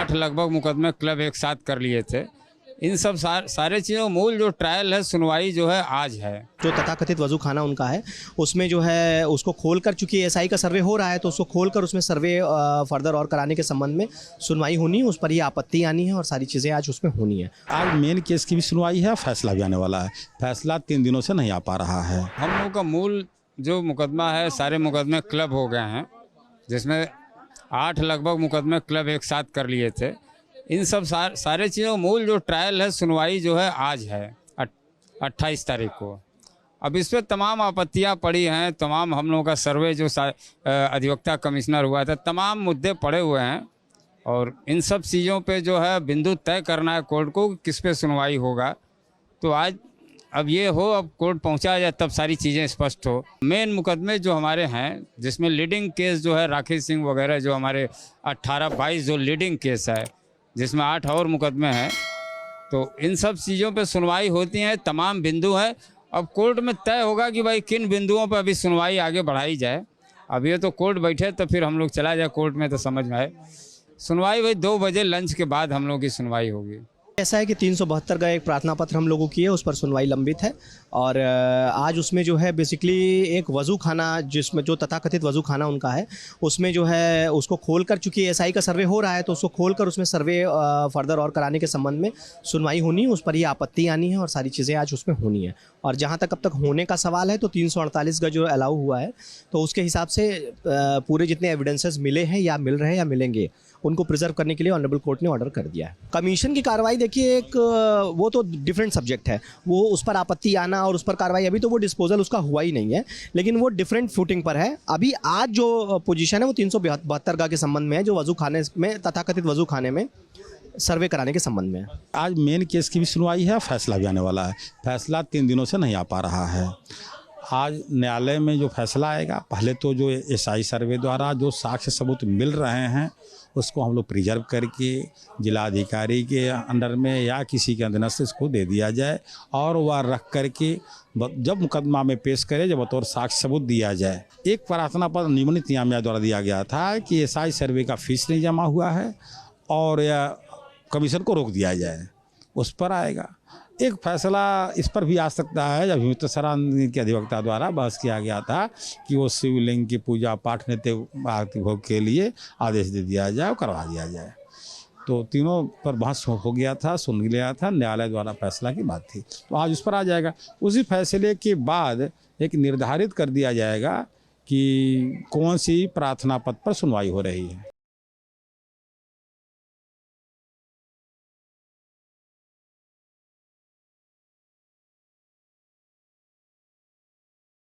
8 लगभग मुकदमे क्लब एक साथ कर लिए थे। इन सब सारे चीज़ों मूल जो ट्रायल है, सुनवाई जो है आज है। जो तथाकथित वजू खाना उनका है उसमें जो है उसको खोलकर, चूंकि एसआई का सर्वे हो रहा है तो उसको खोलकर उसमें सर्वे फर्दर और कराने के संबंध में सुनवाई होनी है। उस पर ये आपत्ति आनी है और सारी चीज़ें आज उसमें होनी है। आज मेन केस की भी सुनवाई है, फैसला भी आने वाला है। फैसला 3 दिनों से नहीं आ पा रहा है। हम लोग का मूल जो मुकदमा है, सारे मुकदमे क्लब हो गए हैं, जिसमें 8 लगभग मुकदमे क्लब एक साथ कर लिए थे। इन सब सारे चीज़ों मूल जो ट्रायल है, सुनवाई जो है आज है 28 तारीख को। अब इस पर तमाम आपत्तियां पड़ी हैं, तमाम हम लोगों का सर्वे जो अधिवक्ता कमिश्नर हुआ था, तमाम मुद्दे पड़े हुए हैं और इन सब चीज़ों पे जो है बिंदु तय करना है कोर्ट को किस पे सुनवाई होगा। तो आज अब ये हो, अब कोर्ट पहुंचा जाए तब सारी चीज़ें स्पष्ट हो। मेन मुकदमे जो हमारे हैं, जिसमें लीडिंग केस जो है राकेश सिंह वगैरह, जो हमारे 18-22 जो लीडिंग केस है, जिसमें 8 और मुकदमे हैं, तो इन सब चीज़ों पे सुनवाई होती है। तमाम बिंदु हैं, अब कोर्ट में तय होगा कि भाई किन बिंदुओं पर अभी सुनवाई आगे बढ़ाई जाए। अब ये तो कोर्ट बैठे तो फिर हम लोग चला जाए कोर्ट में तो समझ में आए। सुनवाई भाई 2 बजे लंच के बाद हम लोग की सुनवाई होगी। ऐसा है कि 372 का एक प्रार्थना पत्र हम लोगों की है, उस पर सुनवाई लंबित है और आज उसमें जो है बेसिकली एक वजू खाना, जिसमें जो तथाकथित वजू खाना उनका है, उसमें जो है उसको खोलकर, चूंकि एसआई का सर्वे हो रहा है तो उसको खोलकर उसमें सर्वे फर्दर और कराने के संबंध में सुनवाई होनी है। उस पर ये आपत्ति आनी है और सारी चीज़ें आज उसमें होनी है। और जहाँ तक अब तक होने का सवाल है तो 348 का जो अलाउ हुआ है तो उसके हिसाब से पूरे जितने एविडेंसेस मिले हैं या मिल रहे हैं या मिलेंगे, उनको प्रिजर्व करने के लिए ऑनरेबल कोर्ट ने ऑर्डर कर दिया है। कमीशन की कार्रवाई देखिए, एक वो तो डिफरेंट सब्जेक्ट है, वो उस पर आपत्ति आना और उस पर कार्रवाई, अभी तो वो डिस्पोजल उसका हुआ ही नहीं है, लेकिन वो डिफरेंट फुटिंग पर है। अभी आज जो पोजीशन है वो 372 का के संबंध में है, जो वजू खाने में, तथाकथित वजू खाने में सर्वे कराने के संबंध में है। आज मेन केस की भी सुनवाई है, फैसला भी आने वाला है। फैसला 3 दिनों से नहीं आ पा रहा है। आज न्यायालय में जो फैसला आएगा, पहले तो जो एसआई सर्वे द्वारा जो साक्ष्य सबूत मिल रहे हैं उसको हम लोग प्रिजर्व करके जिलाधिकारी के अंडर में या किसी के अंदर से इसको दे दिया जाए और वह रख करके जब मुकदमा में पेश करे, जब बतौर साक्ष्य सबूत दिया जाए। एक प्रार्थना पत्र निम्न इंतजामिया द्वारा दिया गया था कि एसआई सर्वे का फीस नहीं जमा हुआ है और या कमीशन को रोक दिया जाए, उस पर आएगा। एक फैसला इस पर भी आ सकता है, जब मुख्तसरा के अधिवक्ता द्वारा बहस किया गया था कि वो शिवलिंग की पूजा पाठ नित्य भोग के लिए आदेश दे दिया जाए और करवा दिया जाए। तो तीनों पर बहस हो गया था, सुन लिया था, न्यायालय द्वारा फैसला की बात थी, तो आज उस पर आ जाएगा। उसी फैसले के बाद एक निर्धारित कर दिया जाएगा कि कौन सी प्रार्थना पत्र पर सुनवाई हो रही है।